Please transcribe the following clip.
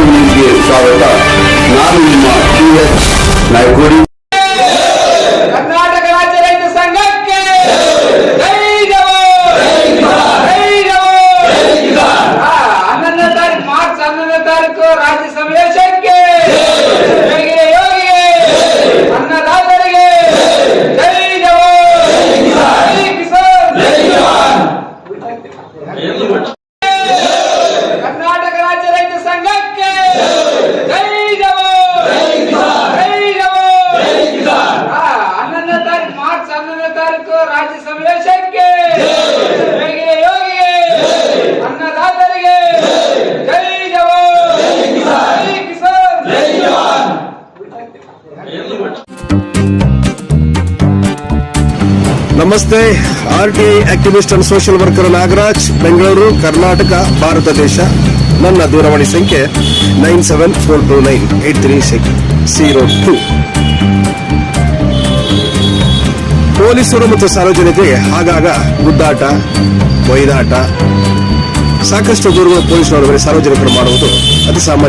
ನ್ಯೂಸ್ಗೆ ಸ್ವಾಗತ. ನಾನು ನಿಮ್ಮ PS ನಾಯಕೋಡಿ. ಕರ್ನಾಟಕ ರಾಜ್ಯ ರೈತ ಸಂಘಕ್ಕೆ ಜೈ ಜವಾನ್, ಜೈ ಜವಾನ್. 11ನೇ ತಾರೀಕು ಮಾರ್ಚ್ 11ನೇ ತಾರೀಕು ರಾಜ್ಯ ಸಮಾವೇಶಕ್ಕೆ ಯೋಗಿಗೆ ಯೋಗಿಗೆ ಅನ್ನದಾತರಿಗೆ ಜೈ ಜವಾನ್, ಜೈ ಕಿಸಾನ್, ಜೈ ಜವಾನ್. ಕರ್ನಾಟಕ ರಾಜ್ಯ ರೈತ ಸಂಘಕ್ಕೆ ಜೈ ಜವಾನ್, ಜೈ ಜವಾನ್. 11ನೇ ತಾರೀಕು ಮಾರ್ಚ್ 11ನೇ ತಾರೀಕು ರಾಜ್ಯ ಸಮಾವೇಶಕ್ಕೆ ಯೋಗಿಗೆ ಯೋಗಿಗೆ ಅನ್ನದಾತರಿಗೆ ಜೈ ಜವಾನ್, ಜೈ ಕಿಸಾನ್, ಜೈ ಜವಾನ್. ನಮಸ್ತೆ. RTI activist and social worker Nagaraj, Bengaluru, Karnataka, Bharat ದೇಶ. ನನ್ನ ದೂರವಾಣಿ ಸಂಖ್ಯೆ 9742983602. ಪೊಲೀಸರು ಮತ್ತು ಸಾರ್ವಜನಿಕರಿಗೆ ಆಗಾಗ ಗುದ್ದಾಟ, ಕೊಯ್ದಾಟ, ಸಾಕಷ್ಟು ದೂರುಗಳು ಪೊಲೀಸರವರ ಮೇಲೆ ಸಾರ್ವಜನಿಕರು ಮಾಡುವುದು ಅತಿ ಸಾಮಾನ್ಯ.